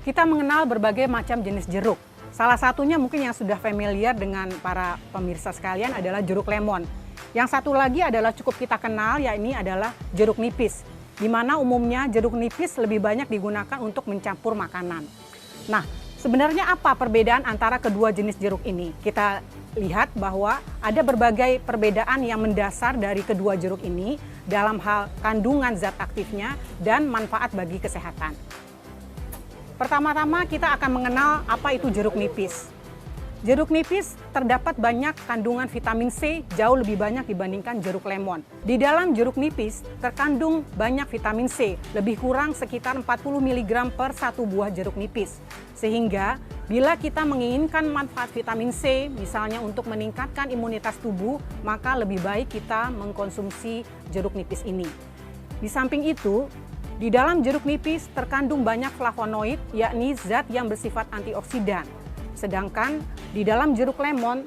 Kita mengenal berbagai macam jenis jeruk. Salah satunya mungkin yang sudah familiar dengan para pemirsa sekalian adalah jeruk lemon. Yang satu lagi adalah cukup kita kenal, yakni adalah jeruk nipis, di mana umumnya jeruk nipis lebih banyak digunakan untuk mencampur makanan. Nah, sebenarnya apa perbedaan antara kedua jenis jeruk ini? Kita lihat bahwa ada berbagai perbedaan yang mendasar dari kedua jeruk ini dalam hal kandungan zat aktifnya dan manfaat bagi kesehatan. Pertama-tama kita akan mengenal apa itu jeruk nipis. Jeruk nipis terdapat banyak kandungan vitamin C, jauh lebih banyak dibandingkan jeruk lemon. Di dalam jeruk nipis terkandung banyak vitamin C, lebih kurang sekitar 40 mg per satu buah jeruk nipis. Sehingga bila kita menginginkan manfaat vitamin C, misalnya untuk meningkatkan imunitas tubuh, maka lebih baik kita mengkonsumsi jeruk nipis ini. Di samping itu, di dalam jeruk nipis terkandung banyak flavonoid, yakni zat yang bersifat antioksidan. Sedangkan di dalam jeruk lemon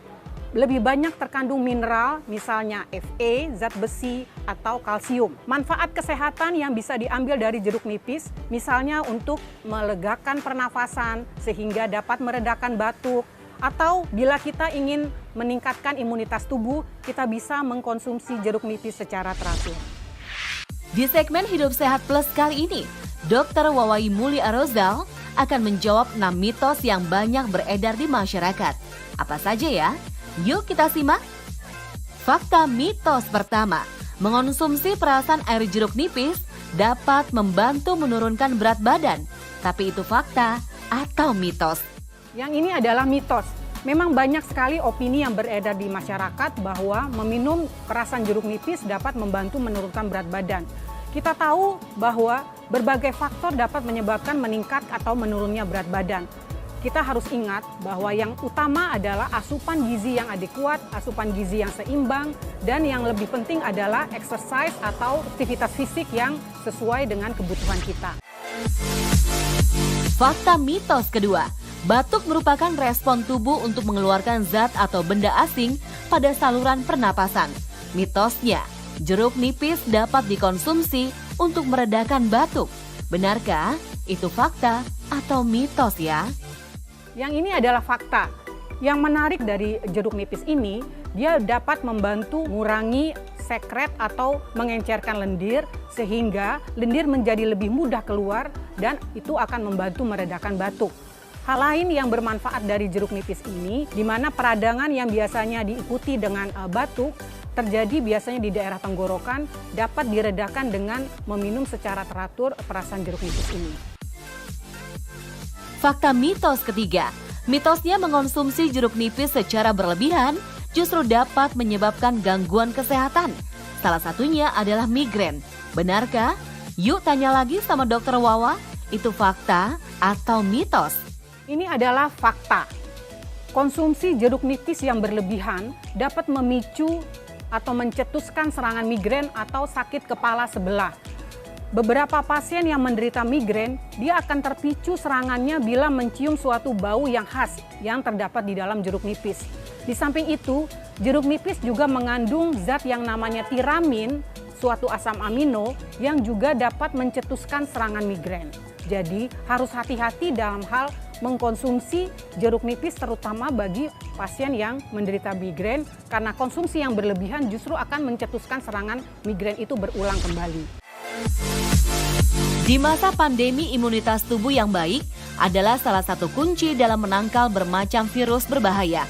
lebih banyak terkandung mineral, misalnya Fe, zat besi, atau kalsium. Manfaat kesehatan yang bisa diambil dari jeruk nipis, misalnya untuk melegakan pernafasan sehingga dapat meredakan batuk, atau bila kita ingin meningkatkan imunitas tubuh, kita bisa mengkonsumsi jeruk nipis secara teratur. Di segmen Hidup Sehat Plus kali ini, Dr. Wawai Muli Arozal akan menjawab 6 mitos yang banyak beredar di masyarakat. Apa saja ya? Yuk kita simak. Fakta mitos pertama, mengonsumsi perasan air jeruk nipis dapat membantu menurunkan berat badan. Tapi itu fakta atau mitos? Yang ini adalah mitos. Memang banyak sekali opini yang beredar di masyarakat bahwa meminum perasan jeruk nipis dapat membantu menurunkan berat badan. Kita tahu bahwa berbagai faktor dapat menyebabkan meningkat atau menurunnya berat badan. Kita harus ingat bahwa yang utama adalah asupan gizi yang adekuat, asupan gizi yang seimbang, dan yang lebih penting adalah exercise atau aktivitas fisik yang sesuai dengan kebutuhan kita. Fakta mitos kedua, batuk merupakan respon tubuh untuk mengeluarkan zat atau benda asing pada saluran pernapasan. Mitosnya, jeruk nipis dapat dikonsumsi untuk meredakan batuk. Benarkah itu fakta atau mitos ya? Yang ini adalah fakta. Yang menarik dari jeruk nipis ini, dia dapat membantu mengurangi sekret atau mengencerkan lendir sehingga lendir menjadi lebih mudah keluar dan itu akan membantu meredakan batuk. Hal lain yang bermanfaat dari jeruk nipis ini, di mana peradangan yang biasanya diikuti dengan batuk, terjadi biasanya di daerah tenggorokan, dapat diredakan dengan meminum secara teratur perasan jeruk nipis ini. Fakta mitos ketiga, mitosnya mengonsumsi jeruk nipis secara berlebihan justru dapat menyebabkan gangguan kesehatan. Salah satunya adalah migrain. Benarkah? Yuk tanya lagi sama Dr. Wawa, itu fakta atau mitos? Ini adalah fakta. Konsumsi jeruk nipis yang berlebihan dapat memicu atau mencetuskan serangan migrain atau sakit kepala sebelah. Beberapa pasien yang menderita migrain, dia akan terpicu serangannya bila mencium suatu bau yang khas yang terdapat di dalam jeruk nipis. Di samping itu, jeruk nipis juga mengandung zat yang namanya tiramin, suatu asam amino yang juga dapat mencetuskan serangan migrain. Jadi harus hati-hati dalam hal mengkonsumsi jeruk nipis terutama bagi pasien yang menderita migrain karena konsumsi yang berlebihan justru akan mencetuskan serangan migrain itu berulang kembali. Di masa pandemi, imunitas tubuh yang baik adalah salah satu kunci dalam menangkal bermacam virus berbahaya.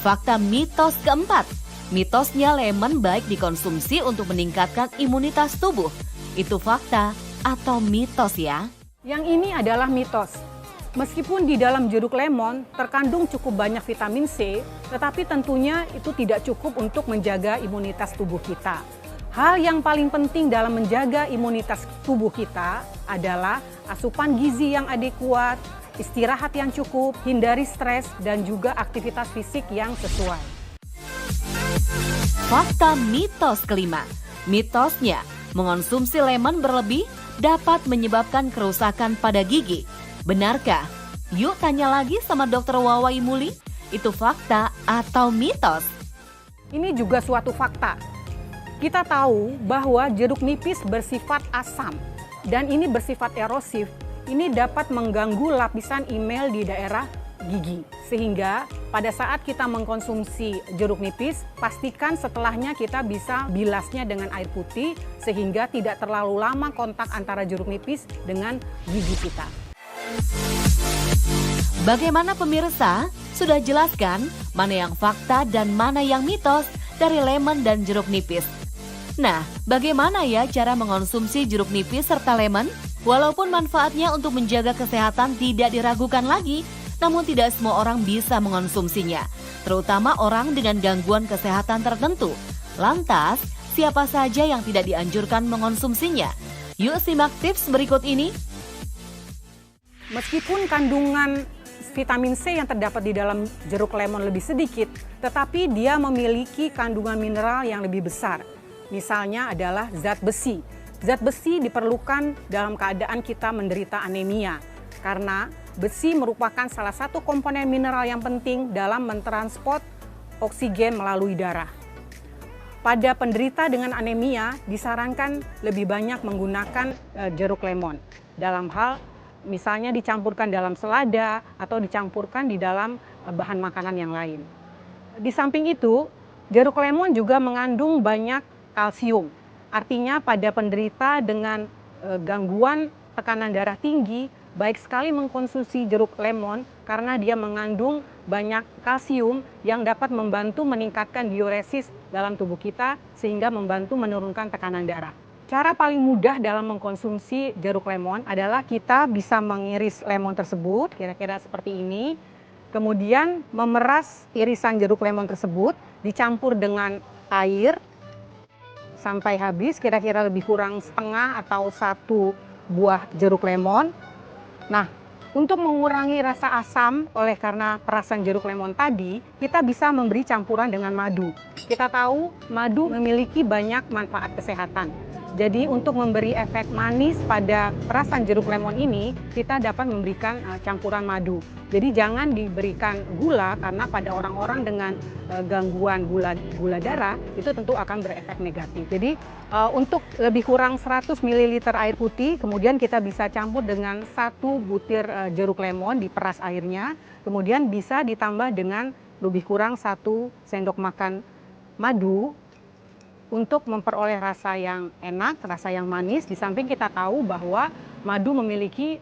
Fakta mitos keempat, mitosnya lemon baik dikonsumsi untuk meningkatkan imunitas tubuh. Itu fakta atau mitos ya? Yang ini adalah mitos. Meskipun di dalam jeruk lemon terkandung cukup banyak vitamin C, tetapi tentunya itu tidak cukup untuk menjaga imunitas tubuh kita. Hal yang paling penting dalam menjaga imunitas tubuh kita adalah asupan gizi yang adekuat, istirahat yang cukup, hindari stres, dan juga aktivitas fisik yang sesuai. Fakta mitos kelima, mitosnya mengonsumsi lemon berlebih dapat menyebabkan kerusakan pada gigi. Benarkah? Yuk tanya lagi sama Dr. Wawai Muli, itu fakta atau mitos? Ini juga suatu fakta. Kita tahu bahwa jeruk nipis bersifat asam dan ini bersifat erosif ini dapat mengganggu lapisan email di daerah gigi. Sehingga pada saat kita mengkonsumsi jeruk nipis, pastikan setelahnya kita bisa bilasnya dengan air putih sehingga tidak terlalu lama kontak antara jeruk nipis dengan gigi kita. Bagaimana pemirsa? Sudah jelaskan mana yang fakta dan mana yang mitos dari lemon dan jeruk nipis. Nah, bagaimana ya cara mengonsumsi jeruk nipis serta lemon? Walaupun manfaatnya untuk menjaga kesehatan tidak diragukan lagi, namun tidak semua orang bisa mengonsumsinya, terutama orang dengan gangguan kesehatan tertentu. Lantas, siapa saja yang tidak dianjurkan mengonsumsinya? Yuk simak tips berikut ini. Meskipun kandungan vitamin C yang terdapat di dalam jeruk lemon lebih sedikit, tetapi dia memiliki kandungan mineral yang lebih besar. Misalnya adalah zat besi. Zat besi diperlukan dalam keadaan kita menderita anemia, karena besi merupakan salah satu komponen mineral yang penting dalam mentransport oksigen melalui darah. Pada penderita dengan anemia, disarankan lebih banyak menggunakan jeruk lemon. Dalam hal misalnya dicampurkan dalam selada atau dicampurkan di dalam bahan makanan yang lain. Di samping itu, jeruk lemon juga mengandung banyak kalsium. Artinya pada penderita dengan gangguan tekanan darah tinggi, baik sekali mengkonsumsi jeruk lemon karena dia mengandung banyak kalsium yang dapat membantu meningkatkan diuresis dalam tubuh kita sehingga membantu menurunkan tekanan darah. Cara paling mudah dalam mengkonsumsi jeruk lemon adalah kita bisa mengiris lemon tersebut, kira-kira seperti ini. Kemudian memeras irisan jeruk lemon tersebut, dicampur dengan air sampai habis, kira-kira lebih kurang setengah atau 1 buah jeruk lemon. Nah, untuk mengurangi rasa asam oleh karena perasan jeruk lemon tadi, kita bisa memberi campuran dengan madu. Kita tahu madu memiliki banyak manfaat kesehatan. Jadi untuk memberi efek manis pada perasan jeruk lemon ini, kita dapat memberikan campuran madu. Jadi jangan diberikan gula karena pada orang-orang dengan gangguan gula darah itu tentu akan berefek negatif. Jadi untuk lebih kurang 100 ml air putih, kemudian kita bisa campur dengan 1 butir jeruk lemon, diperas airnya, kemudian bisa ditambah dengan lebih kurang 1 sendok makan madu untuk memperoleh rasa yang enak, rasa yang manis. Di samping kita tahu bahwa madu memiliki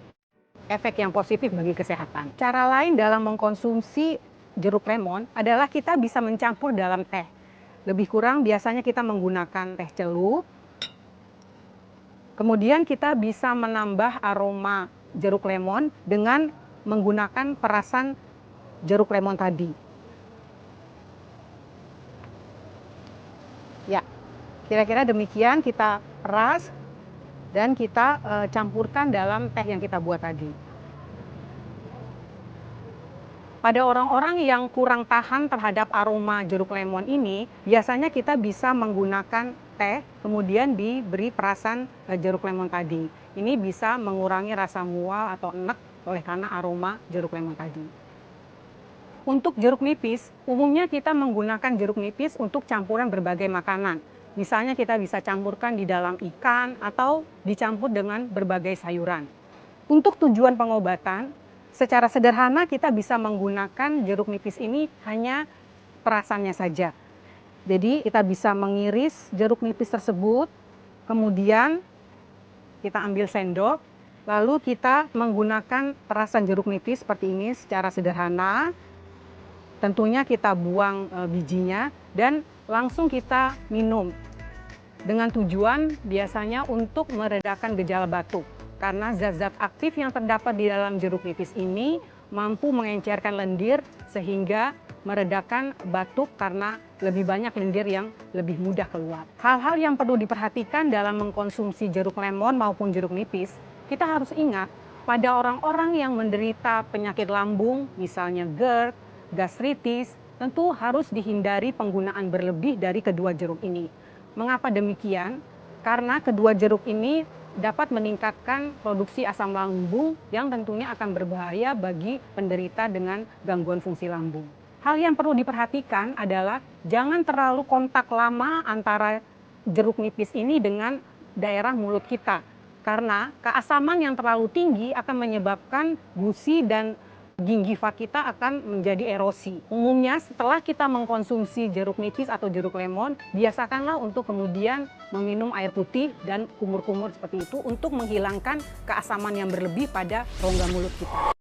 efek yang positif bagi kesehatan. Cara lain dalam mengkonsumsi jeruk lemon adalah kita bisa mencampur dalam teh. Lebih kurang biasanya kita menggunakan teh celup. Kemudian kita bisa menambah aroma jeruk lemon dengan menggunakan perasan jeruk lemon tadi. Ya, kira-kira demikian kita peras dan kita campurkan dalam teh yang kita buat tadi. Pada orang-orang yang kurang tahan terhadap aroma jeruk lemon ini, biasanya kita bisa menggunakan teh, kemudian diberi perasan jeruk lemon tadi. Ini bisa mengurangi rasa mual atau enek oleh karena aroma jeruk lemon tadi. Untuk jeruk nipis, umumnya kita menggunakan jeruk nipis untuk campuran berbagai makanan. Misalnya kita bisa campurkan di dalam ikan atau dicampur dengan berbagai sayuran. Untuk tujuan pengobatan, secara sederhana kita bisa menggunakan jeruk nipis ini hanya perasannya saja. Jadi kita bisa mengiris jeruk nipis tersebut, kemudian kita ambil sendok, lalu kita menggunakan perasan jeruk nipis seperti ini secara sederhana. Tentunya kita buang bijinya dan langsung kita minum. Dengan tujuan biasanya untuk meredakan gejala batuk. Karena zat-zat aktif yang terdapat di dalam jeruk nipis ini mampu mengencerkan lendir sehingga meredakan batuk karena lebih banyak lendir yang lebih mudah keluar. Hal-hal yang perlu diperhatikan dalam mengkonsumsi jeruk lemon maupun jeruk nipis, kita harus ingat pada orang-orang yang menderita penyakit lambung, misalnya GERD, gastritis, tentu harus dihindari penggunaan berlebih dari kedua jeruk ini. Mengapa demikian? Karena kedua jeruk ini dapat meningkatkan produksi asam lambung yang tentunya akan berbahaya bagi penderita dengan gangguan fungsi lambung. Hal yang perlu diperhatikan adalah jangan terlalu kontak lama antara jeruk nipis ini dengan daerah mulut kita. Karena keasaman yang terlalu tinggi akan menyebabkan gusi dan gingiva kita akan menjadi erosi. Umumnya setelah kita mengkonsumsi jeruk nipis atau jeruk lemon, biasakanlah untuk kemudian meminum air putih dan kumur-kumur seperti itu untuk menghilangkan keasaman yang berlebih pada rongga mulut kita.